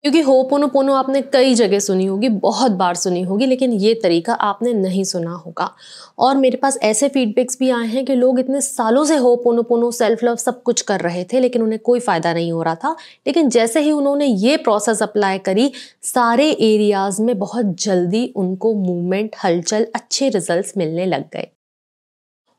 क्योंकि होपोनोपोनो आपने कई जगह सुनी होगी, बहुत बार सुनी होगी, लेकिन ये तरीका आपने नहीं सुना होगा। और मेरे पास ऐसे फीडबैक्स भी आए हैं कि लोग इतने सालों से होपोनोपोनो, सेल्फ लव सब कुछ कर रहे थे, लेकिन उन्हें कोई फ़ायदा नहीं हो रहा था। लेकिन जैसे ही उन्होंने ये प्रोसेस अप्लाई करी, सारे एरियाज़ में बहुत जल्दी उनको मूवमेंट, हलचल, अच्छे रिजल्ट्स मिलने लग गए।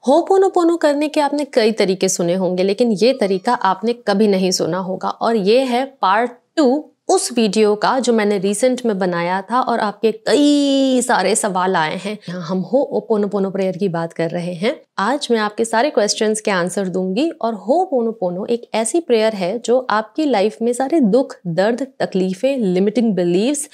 होपोनोपोनो करने के आपने कई तरीके सुने होंगे, लेकिन ये तरीका आपने कभी नहीं सुना होगा। और ये है पार्ट 2 उस वीडियो का जो मैंने रिसेंट में बनाया था और आपके कई सारे सवाल आए हैं। यहाँ हम होपोनोपोनो प्रेयर की बात कर रहे हैं। आज मैं आपके सारे क्वेश्चंस के आंसर दूंगी। और होपोनोपोनो एक ऐसी प्रेयर है जो आपकी लाइफ में सारे दुख, दर्द, तकलीफें, लिमिटिंग बिलीव्स,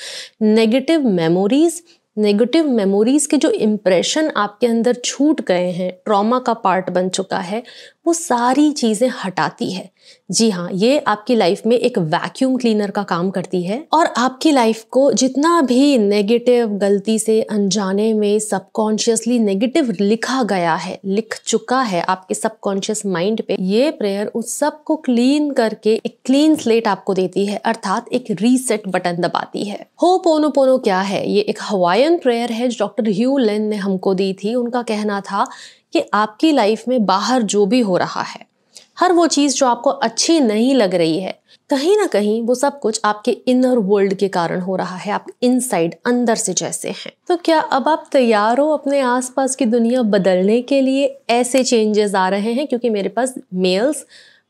नेगेटिव मेमोरीज के जो इम्प्रेशन आपके अंदर छूट गए हैं, ट्रॉमा का पार्ट बन चुका है, वो सारी चीज़ें हटाती है। जी हाँ, ये आपकी लाइफ में एक वैक्यूम क्लीनर का काम करती है और आपकी लाइफ को जितना भी नेगेटिव, गलती से, अनजाने में, सबकॉन्शियसली नेगेटिव लिख चुका है आपके सबकॉन्शियस माइंड पे, ये प्रेयर उस सब को क्लीन करके एक क्लीन स्लेट आपको देती है, अर्थात एक रीसेट बटन दबाती है। होपोनोपोनो क्या है? ये एक हवाईयन प्रेयर है जो डॉक्टर ह्यू लिन ने हमको दी थी। उनका कहना था कि आपकी लाइफ में बाहर जो भी हो रहा है, हर वो चीज़ जो आपको अच्छी नहीं लग रही है, कहीं ना कहीं वो सब कुछ आपके इनर वर्ल्ड के कारण हो रहा है, आप इनसाइड, अंदर से जैसे हैं। तो क्या अब आप तैयार हो अपने आसपास की दुनिया बदलने के लिए? ऐसे चेंजेस आ रहे हैं क्योंकि मेरे पास मेल्स,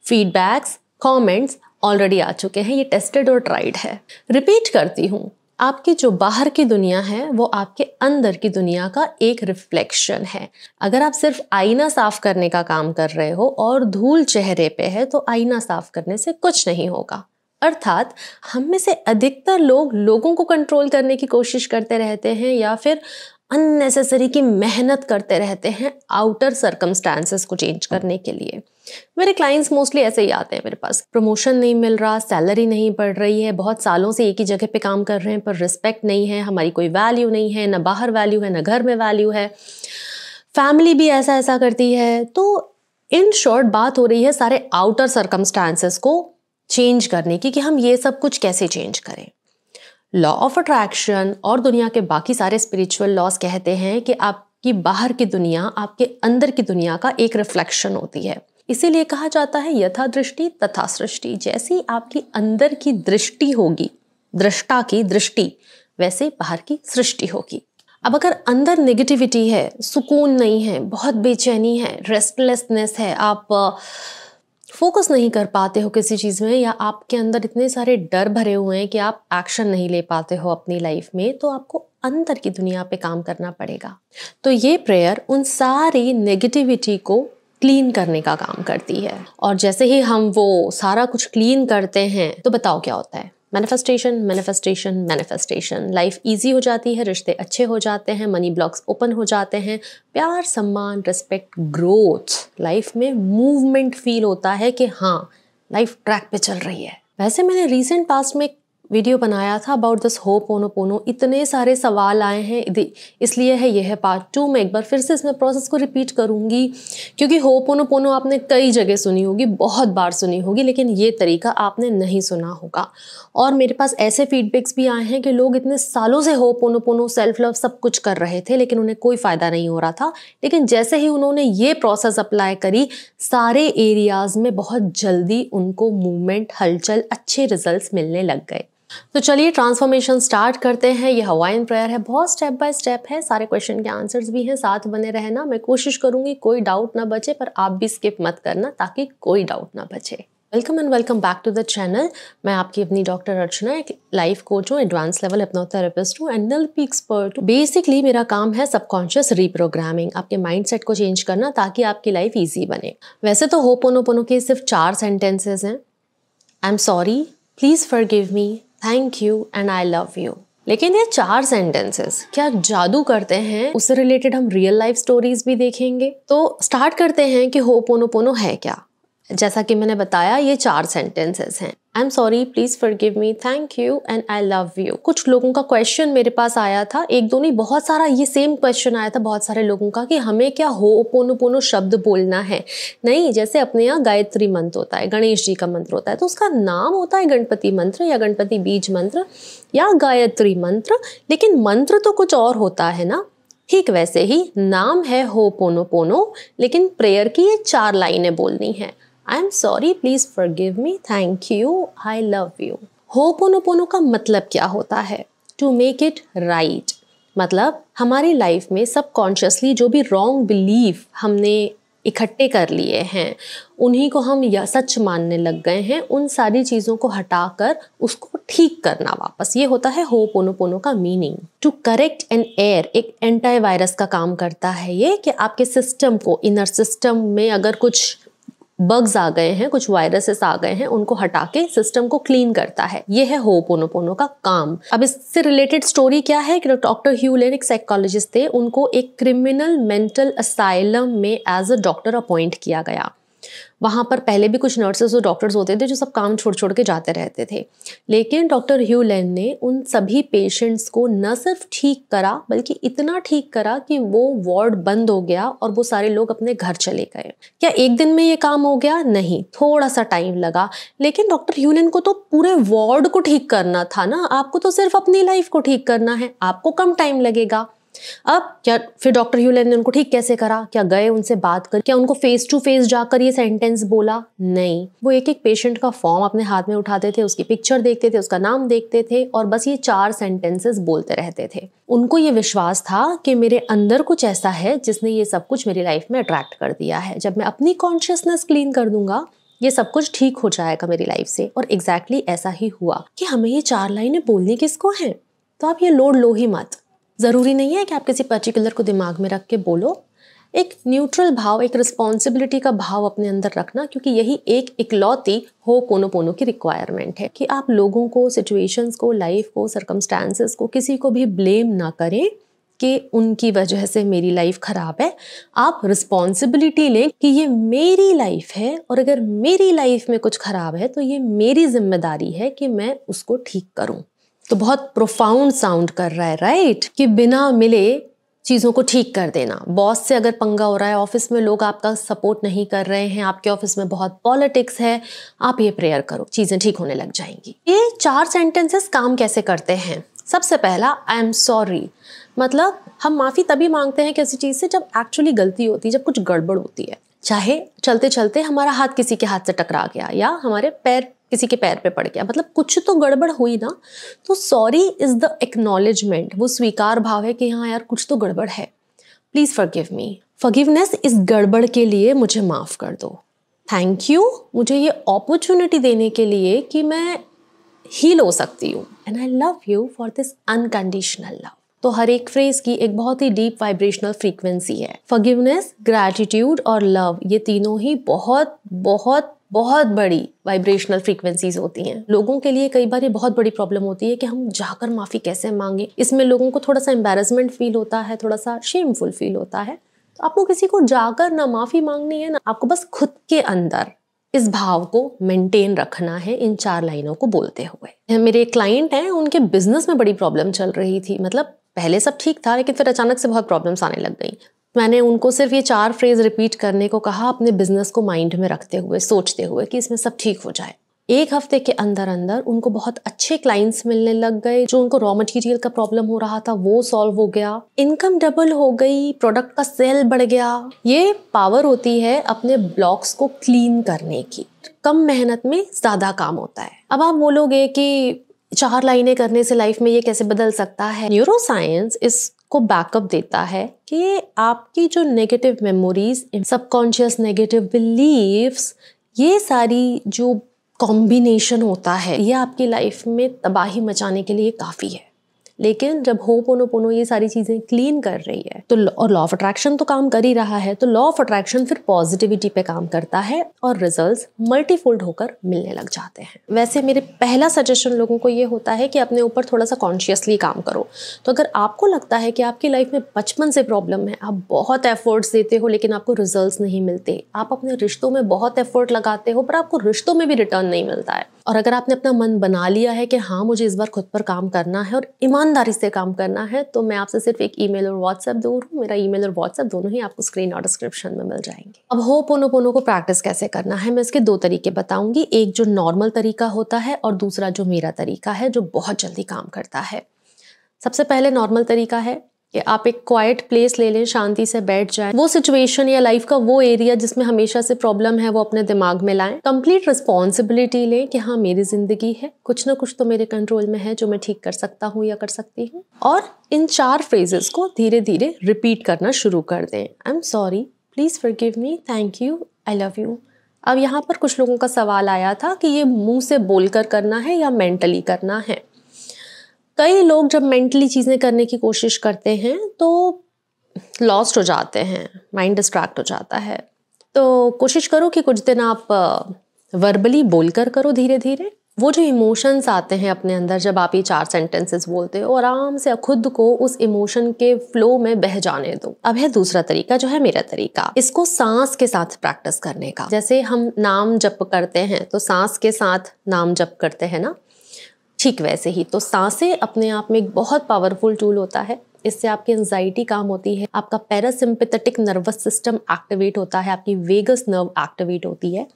फीडबैक्स, कमेंट्स ऑलरेडी आ चुके हैं। ये टेस्टेड और ट्राइड है। रिपीट करती हूँ, आपकी जो बाहर की दुनिया है वो आपके अंदर की दुनिया का एक रिफ्लेक्शन है। अगर आप सिर्फ आईना साफ करने का काम कर रहे हो और धूल चेहरे पे है, तो आईना साफ करने से कुछ नहीं होगा। अर्थात हम में से अधिकतर लोग लोगों को कंट्रोल करने की कोशिश करते रहते हैं या फिर अननेसेसरी की मेहनत करते रहते हैं आउटर सर्कमस्टांसेस को चेंज करने के लिए। मेरे क्लाइंट्स मोस्टली ऐसे ही आते हैं मेरे पास। प्रमोशन नहीं मिल रहा, सैलरी नहीं बढ़ रही है, बहुत सालों से एक ही जगह पे काम कर रहे हैं पर रिस्पेक्ट नहीं है, हमारी कोई वैल्यू नहीं है, ना बाहर वैल्यू है, ना घर में वैल्यू है, फैमिली भी ऐसा ऐसा करती है। तो इन शॉर्ट बात हो रही है सारे आउटर सर्कमस्टांसेस को चेंज करने की कि हम ये सब कुछ कैसे चेंज करें। लॉ ऑफ अट्रैक्शन और दुनिया के बाकी सारे स्पिरिचुअल लॉज कहते हैं कि आपकी बाहर की दुनिया आपके अंदर की दुनिया का एक रिफ्लेक्शन होती है। इसीलिए कहा जाता है यथा दृष्टि तथा सृष्टि। जैसी आपकी अंदर की दृष्टि होगी, दृष्टा की दृष्टि, वैसे बाहर की सृष्टि होगी। अब अगर अंदर नेगेटिविटी है, सुकून नहीं है, बहुत बेचैनी है, रेस्टलेसनेस है, आप फोकस नहीं कर पाते हो किसी चीज़ में, या आपके अंदर इतने सारे डर भरे हुए हैं कि आप एक्शन नहीं ले पाते हो अपनी लाइफ में, तो आपको अंदर की दुनिया पे काम करना पड़ेगा। तो ये प्रेयर उन सारी नेगेटिविटी को क्लीन करने का काम करती है। और जैसे ही हम वो सारा कुछ क्लीन करते हैं तो बताओ क्या होता है? Manifestation, manifestation, manifestation. Life easy हो जाती है, रिश्ते अच्छे हो जाते हैं, मनी ब्लॉक्स ओपन हो जाते हैं, प्यार, सम्मान, रिस्पेक्ट, ग्रोथ, लाइफ में मूवमेंट फील होता है कि हाँ, लाइफ ट्रैक पे चल रही है। वैसे मैंने रिसेंट पास्ट में वीडियो बनाया था अबाउट दिस होपोनोपोनो। इतने सारे सवाल आए हैं, इसलिए है ये है पार्ट 2 में एक बार फिर से इसमें प्रोसेस को रिपीट करूंगी, क्योंकि होपोनोपोनो आपने कई जगह सुनी होगी, बहुत बार सुनी होगी, लेकिन ये तरीका आपने नहीं सुना होगा। और मेरे पास ऐसे फीडबैक्स भी आए हैं कि लोग इतने सालों से होपोनोपोनो, सेल्फ लव सब कुछ कर रहे थे, लेकिन उन्हें कोई फ़ायदा नहीं हो रहा था। लेकिन जैसे ही उन्होंने ये प्रोसेस अप्लाई करी, सारे एरियाज़ में बहुत जल्दी उनको मूवमेंट, हलचल, अच्छे रिजल्ट्स मिलने लग गए। तो चलिए ट्रांसफॉर्मेशन स्टार्ट करते हैं। ये हवाईयन प्रेयर है, बहुत स्टेप बाय स्टेप है, सारे क्वेश्चन के आंसर्स भी हैं, साथ बने रहना। मैं कोशिश करूंगी कोई डाउट ना बचे, पर आप भी स्किप मत करना ताकि कोई डाउट ना बचे। Welcome and welcome back to the channel. मैं आपकी अपनी डॉक्टर अर्चना, एक लाइफ कोच हूँ, एडवांस लेवल हिप्नोथेरेपिस्ट हूँ, एनएलपी एक्सपर्ट हूँ। बेसिकली मेरा काम है सबकॉन्शियस रीप्रोग्रामिंग, आपके माइंडसेट को चेंज करना ताकि आपकी लाइफ ईजी बने। वैसे तो होपोनोपोनो के सिर्फ 4 सेंटेंसेज हैं, आई am sorry, please forgive me, thank you and I love you. लेकिन ये 4 सेंटेंसेस क्या जादू करते हैं, उससे रिलेटेड हम रियल लाइफ स्टोरीज भी देखेंगे। तो स्टार्ट करते हैं कि होपोनोपोनो है क्या। जैसा कि मैंने बताया ये 4 सेंटेंसेस हैं। आई am sorry, please forgive me, thank you and I love you. कुछ लोगों का क्वेश्चन मेरे पास आया था, एक दो नहीं बहुत सारा ये सेम क्वेश्चन आया था बहुत सारे लोगों का कि हमें क्या होपोनोपोनो शब्द बोलना है। नहीं, जैसे अपने यहाँ गायत्री मंत्र होता है, गणेश जी का मंत्र होता है, तो उसका नाम होता है गणपति मंत्र या गणपति बीज मंत्र या गायत्री मंत्र, लेकिन मंत्र तो कुछ और होता है ना। ठीक वैसे ही नाम है होपोनोपोनो, लेकिन प्रेयर की ये 4 लाइनें बोलनी है। I am sorry, please forgive me, thank you, I love you. Ho'oponopono का मतलब क्या होता है? To make it right. मतलब हमारी लाइफ में सबकॉन्शियसली जो भी रॉन्ग बिलीफ हमने इकट्ठे कर लिए हैं, उन्हीं को हम या सच मानने लग गए हैं, उन सारी चीज़ों को हटाकर उसको ठीक करना वापस, ये होता है होपोनोपोनो का meaning. To correct an error, एक एंटी वायरस का काम करता है ये, कि आपके सिस्टम को, इनर सिस्टम में अगर कुछ बग्स आ गए हैं, कुछ वायरसेस आ गए हैं, उनको हटा के सिस्टम को क्लीन करता है। ये है होपोनोपोनो का काम। अब इससे रिलेटेड स्टोरी क्या है कि डॉक्टर ह्यू लेन एक साइकोलॉजिस्ट थे, उनको एक क्रिमिनल मेंटल असाइलम में एज अ डॉक्टर अपॉइंट किया गया। वहाँ पर पहले भी कुछ नर्सेस और डॉक्टर्स होते थे जो सब काम छोड़ छोड़ के जाते रहते थे, लेकिन डॉक्टर ह्यू लेन ने उन सभी पेशेंट्स को न सिर्फ ठीक करा बल्कि इतना ठीक करा कि वो वार्ड बंद हो गया और वो सारे लोग अपने घर चले गए। क्या एक दिन में ये काम हो गया? नहीं, थोड़ा सा टाइम लगा, लेकिन डॉक्टर ह्यू लेन को तो पूरे वार्ड को ठीक करना था ना, आपको तो सिर्फ अपनी लाइफ को ठीक करना है, आपको कम टाइम लगेगा। अब क्या फिर डॉक्टर ह्यू लेन ने उनको ठीक कैसे करा? क्या गए उनसे बात कर, क्या उनको फेस टू फेस जाकर ये सेंटेंस बोला? नहीं, वो एक एक पेशेंट का फॉर्म अपने हाथ में उठाते थे, उसकी पिक्चर देखते थे, उसका नाम देखते थे और बस ये 4 सेंटेंसेस बोलते रहते थे। उनको ये विश्वास था कि मेरे अंदर कुछ ऐसा है जिसने ये सब कुछ मेरी लाइफ में अट्रैक्ट कर दिया है, जब मैं अपनी कॉन्शियसनेस क्लीन कर दूंगा ये सब कुछ ठीक हो जाएगा मेरी लाइफ से। और एग्जैक्टली ऐसा ही हुआ कि हमें ये 4 लाइनें बोलनी किसको हैं, तो आप ये लोड लो ही मत। ज़रूरी नहीं है कि आप किसी पर्टिकुलर को दिमाग में रख के बोलो, एक न्यूट्रल भाव, एक रिस्पॉन्सिबिलिटी का भाव अपने अंदर रखना, क्योंकि यही एक इकलौती होपोनोपोनो की रिक्वायरमेंट है कि आप लोगों को, सिचुएशंस को, लाइफ को, सर्कमस्टांसेस को, किसी को भी ब्लेम ना करें कि उनकी वजह से मेरी लाइफ ख़राब है। आप रिस्पॉन्सिबिलिटी लें कि ये मेरी लाइफ है और अगर मेरी लाइफ में कुछ ख़राब है तो ये मेरी जिम्मेदारी है कि मैं उसको ठीक करूँ। तो बहुत प्रोफाउंड साउंड कर रहा है, राइट? कि बिना मिले चीज़ों को ठीक कर देना। बॉस से अगर पंगा हो रहा है, ऑफिस में लोग आपका सपोर्ट नहीं कर रहे हैं, आपके ऑफिस में बहुत पॉलिटिक्स है, आप ये प्रेयर करो, चीज़ें ठीक होने लग जाएंगी। ये 4 सेंटेंसेस काम कैसे करते हैं? सबसे पहला, आई एम सॉरी। मतलब हम माफ़ी तभी मांगते हैं किसी चीज़ से जब एक्चुअली गलती होती है, जब कुछ गड़बड़ होती है। चाहे चलते चलते हमारा हाथ किसी के हाथ से टकरा गया या हमारे पैर किसी के पैर पे पड़ गया, मतलब कुछ तो गड़बड़ हुई ना, तो सॉरी इज द एक्नॉलेजमेंट, वो स्वीकार भाव है कि हाँ यार कुछ तो गड़बड़ है, प्लीज फॉरगिव मी। फॉरगिवनेस इस गड़बड़ के लिए मुझे माफ कर दो। थैंक यू, मुझे ये अपॉर्चुनिटी देने के लिए कि मैं हील हो सकती हूँ। And I love you for this unconditional love. तो हर एक फ्रेज की एक बहुत ही डीप वाइब्रेशनल फ्रीक्वेंसी है। फॉरगिवनेस, ग्रैटिट्यूड और लव, ये तीनों ही बहुत बहुत बहुत बड़ी वाइब्रेशनल फ्रीक्वेंसीज होती हैं। लोगों के लिए कई बार ये बहुत बड़ी प्रॉब्लम होती है कि हम जाकर माफ़ी कैसे मांगे। इसमें लोगों को थोड़ा सा एम्बैरेसमेंट फील होता है, थोड़ा सा शेमफुल फील होता है। तो आपको किसी को जाकर ना माफ़ी मांगनी है ना, आपको बस खुद के अंदर इस भाव को मेंटेन रखना है इन 4 लाइनों को बोलते हुए। मेरे क्लाइंट हैं, उनके बिजनेस में बड़ी प्रॉब्लम चल रही थी। मतलब पहले सब ठीक था, लेकिन फिर अचानक से बहुत प्रॉब्लम्स आने लग गई। मैंने उनको सिर्फ ये 4 फ्रेज रिपीट करने को कहा, अपने बिजनेस को माइंड में रखते हुए, सोचते हुए कि इसमें सब ठीक हो जाए। 1 हफ्ते के अंदर अंदर उनको बहुत अच्छे क्लाइंट्स मिलने लग गए। जो उनको रॉ मटेरियल का प्रॉब्लम हो रहा था वो सॉल्व हो गया, इनकम डबल हो गई, प्रोडक्ट का सेल बढ़ गया। ये पावर होती है अपने ब्लॉक्स को क्लीन करने की। कम मेहनत में ज़्यादा काम होता है। अब आप बोलोगे कि 4 लाइनें करने से लाइफ में ये कैसे बदल सकता है? न्यूरोसाइंस इसको बैकअप देता है कि आपकी जो negative memories, subconscious negative beliefs, ये सारी जो कॉम्बिनेशन होता है ये आपकी लाइफ में तबाही मचाने के लिए काफ़ी है। लेकिन जब होपोनोपोनो ये सारी चीजें क्लीन कर रही है तो और लॉ ऑफ अट्रैक्शन तो काम कर ही रहा है, तो लॉ ऑफ अट्रैक्शन फिर पॉजिटिविटी पे काम करता है और रिजल्ट्स मल्टीफोल्ड होकर मिलने लग जाते हैं। वैसे मेरे पहला सजेशन लोगों को ये होता है कि अपने ऊपर थोड़ा सा कॉन्शियसली काम करो। तो अगर आपको लगता है कि आपकी लाइफ में बचपन से प्रॉब्लम है, आप बहुत एफर्ट्स देते हो लेकिन आपको रिजल्ट्स नहीं मिलते, आप अपने रिश्तों में बहुत एफर्ट लगाते हो पर आपको रिश्तों में भी रिटर्न नहीं मिलता है, और अगर आपने अपना मन बना लिया है कि हाँ मुझे इस बार खुद पर काम करना है और ईमानदारी से काम करना है, तो मैं आपसे सिर्फ एक ईमेल और व्हाट्सएप दूर हूँ। मेरा ईमेल और व्हाट्सएप दोनों ही आपको स्क्रीन और डिस्क्रिप्शन में मिल जाएंगे। अब होपोनोपोनो को प्रैक्टिस कैसे करना है, मैं इसके 2 तरीके बताऊंगी, एक जो नॉर्मल तरीका होता है और दूसरा जो मेरा तरीका है जो बहुत जल्दी काम करता है। सबसे पहले नॉर्मल तरीका है कि आप एक क्वाइट प्लेस ले लें, शांति से बैठ जाएं, वो सिचुएशन या लाइफ का वो एरिया जिसमें हमेशा से प्रॉब्लम है वो अपने दिमाग में लाएं, कंप्लीट रिस्पॉन्सिबिलिटी लें कि हाँ मेरी जिंदगी है, कुछ ना कुछ तो मेरे कंट्रोल में है जो मैं ठीक कर सकता हूँ या कर सकती हूँ, और इन 4 फ्रेजेस को धीरे धीरे रिपीट करना शुरू कर दें। आई am sorry, please forgive me, thank you, I love you. अब यहाँ पर कुछ लोगों का सवाल आया था कि ये मुंह से बोलकर करना है या मेंटली करना है। कई लोग जब मेंटली चीज़ें करने की कोशिश करते हैं तो लॉस्ट हो जाते हैं, माइंड डिस्ट्रैक्ट हो जाता है। तो कोशिश करो कि कुछ दिन आप वर्बली बोलकर करो धीरे धीरे। वो जो इमोशंस आते हैं अपने अंदर जब आप ये 4 सेंटेंसेस बोलते हो, आराम से खुद को उस इमोशन के फ्लो में बह जाने दो। अब है दूसरा तरीका जो है मेरा तरीका, इसको सांस के साथ प्रैक्टिस करने का। जैसे हम नाम जप करते हैं तो सांस के साथ नाम जप करते हैं ना, ठीक वैसे ही तो सांसें अपने आप में एक बहुत पावरफुल टूल होता है। इससे आपकी एंजाइटी काम होती है, आपका पैरासिम्पैथेटिक नर्वस सिस्टम एक्टिवेट होता है, आपकी वेगस नर्व एक्टिवेट होती है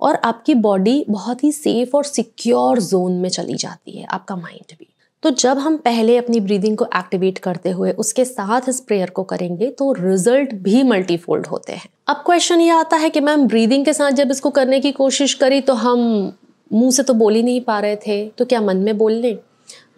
और आपकी बॉडी बहुत ही सेफ और सिक्योर जोन में चली जाती है, आपका माइंड भी। तो जब हम पहले अपनी ब्रीदिंग को एक्टिवेट करते हुए उसके साथ इस प्रेयर को करेंगे तो रिजल्ट भी मल्टीफोल्ड होते हैं। अब क्वेश्चन ये आता है कि मैम ब्रीदिंग के साथ जब इसको करने की कोशिश करी तो हम मुंह से तो बोल ही नहीं पा रहे थे, तो क्या मन में बोल लें?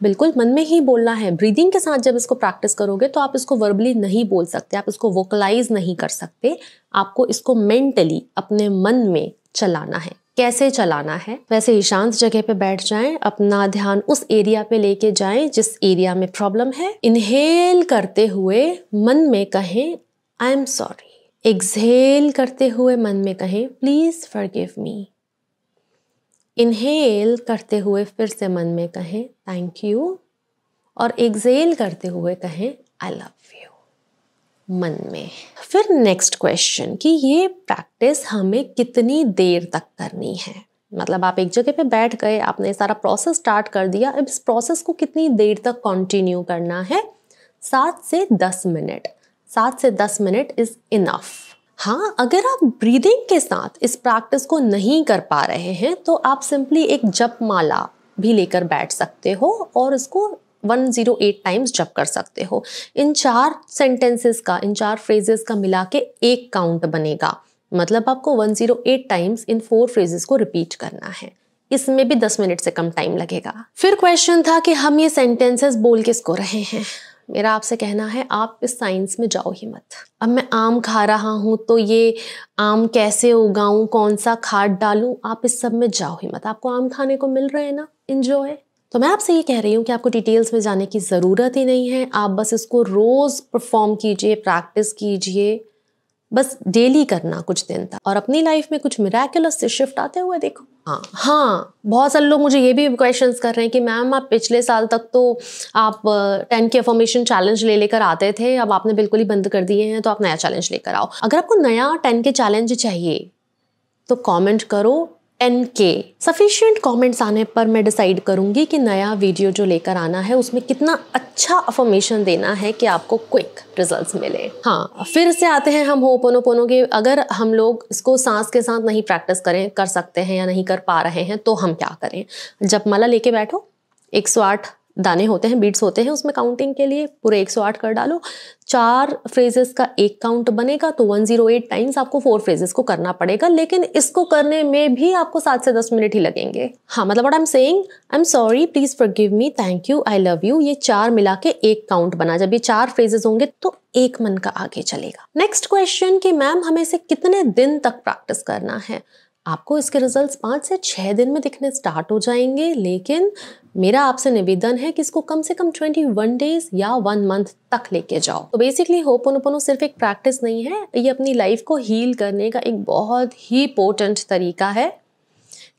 बिल्कुल मन में ही बोलना है। ब्रीदिंग के साथ जब इसको प्रैक्टिस करोगे तो आप इसको वर्बली नहीं बोल सकते, आप इसको वोकलाइज नहीं कर सकते, आपको इसको मेंटली अपने मन में चलाना है। कैसे चलाना है? वैसे ही शांत जगह पे बैठ जाएं, अपना ध्यान उस एरिया पे लेके जाएं जिस एरिया में प्रॉब्लम है। इनहेल करते हुए मन में कहें आई एम सॉरी, एक्सहेल करते हुए मन में कहें प्लीज फॉरगिव मी। इनहेल करते हुए फिर से मन में कहें थैंक यू, और एक्सहेल करते हुए कहें आई लव यू मन में। फिर नेक्स्ट क्वेश्चन कि ये प्रैक्टिस हमें कितनी देर तक करनी है? मतलब आप एक जगह पे बैठ गए, आपने सारा प्रोसेस स्टार्ट कर दिया, अब इस प्रोसेस को कितनी देर तक कंटिन्यू करना है? 7 से 10 मिनट। 7 से 10 मिनट इज इनफ। हाँ, अगर आप ब्रीदिंग के साथ इस प्रैक्टिस को नहीं कर पा रहे हैं तो आप सिंपली एक जप माला भी लेकर बैठ सकते हो और इसको 108 टाइम्स जप कर सकते हो। इन 4 सेंटेंसेस का, इन 4 फ्रेजेस का मिला के 1 काउंट बनेगा। मतलब आपको 108 टाइम्स इन 4 फ्रेजेस को रिपीट करना है। इसमें भी 10 मिनट से कम टाइम लगेगा। फिर क्वेश्चन था कि हम ये सेंटेंसेस बोल किसको रहे हैं? मेरा आपसे कहना है आप इस साइंस में जाओ ही मत। अब मैं आम खा रहा हूँ तो ये आम कैसे उगाऊं, कौन सा खाद डालूं, आप इस सब में जाओ ही मत। आपको आम खाने को मिल रहे हैं ना, एंजॉय। तो मैं आपसे ये कह रही हूँ कि आपको डिटेल्स में जाने की ज़रूरत ही नहीं है। आप बस इसको रोज़ परफॉर्म कीजिए, प्रैक्टिस कीजिए, बस डेली करना कुछ दिन तक, और अपनी लाइफ में कुछ मिराकुलस से शिफ्ट आते हुए देखो। हाँ, बहुत सारे लोग मुझे ये भी क्वेश्चंस कर रहे हैं कि मैम आप पिछले साल तक तो आप 10 के अफर्मेशन चैलेंज ले लेकर आते थे, अब आपने बिल्कुल ही बंद कर दिए हैं, तो आप नया चैलेंज लेकर आओ। अगर आपको नया 10 के चैलेंज चाहिए तो कमेंट करो 10K। सफिशिएंट कमेंट्स आने पर मैं डिसाइड करूंगी कि नया वीडियो जो लेकर आना है उसमें कितना अच्छा अफर्मेशन देना है कि आपको क्विक रिजल्ट्स मिले। हाँ, फिर से आते हैं हम होपोनोपोनो के। अगर हम लोग इसको सांस के साथ नहीं प्रैक्टिस कर सकते हैं या नहीं कर पा रहे हैं तो हम क्या करें? जपमाला लेके बैठो, 108 दाने होते हैं, बीट्स होते हैं उसमें काउंटिंग के लिए, पूरे 108 कर डालो। 4 फ्रेजेस का 1 काउंट बनेगा तो 108 टाइम्स आपको 4 फ्रेजेस को करना पड़ेगा, लेकिन इसको करने में भी आपको 7 से 10 मिनट ही लगेंगे। हाँ, मतलब what I am saying, I am sorry, please forgive me, thank you, I love you, ये 4 मिला के 1 काउंट बना। जब ये 4 फ्रेजेस होंगे तो 1 मन का आगे चलेगा। नेक्स्ट क्वेश्चन कि मैम हमें इसे कितने दिन तक प्रैक्टिस करना है? आपको इसके रिजल्ट्स 5 से 6 दिन में दिखने स्टार्ट हो जाएंगे, लेकिन मेरा आपसे निवेदन है कि इसको कम से कम 21 डेज या 1 मंथ तक लेके जाओ। तो बेसिकली होपोनोपोनो सिर्फ एक प्रैक्टिस नहीं है, ये अपनी लाइफ को हील करने का एक बहुत ही पोटेंट तरीका है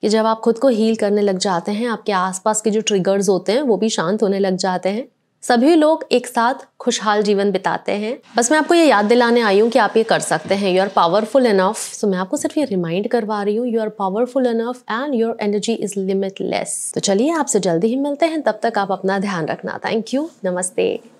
कि जब आप खुद को हील करने लग जाते हैं, आपके आसपास के जो ट्रिगर्स होते हैं वो भी शांत होने लग जाते हैं, सभी लोग एक साथ खुशहाल जीवन बिताते हैं। बस मैं आपको ये याद दिलाने आई हूँ कि आप ये कर सकते हैं। You are powerful enough. So मैं आपको सिर्फ ये रिमाइंड करवा रही हूँ, you are powerful enough and your energy is limitless. तो चलिए आपसे जल्दी ही मिलते हैं, तब तक आप अपना ध्यान रखना। थैंक यू, नमस्ते।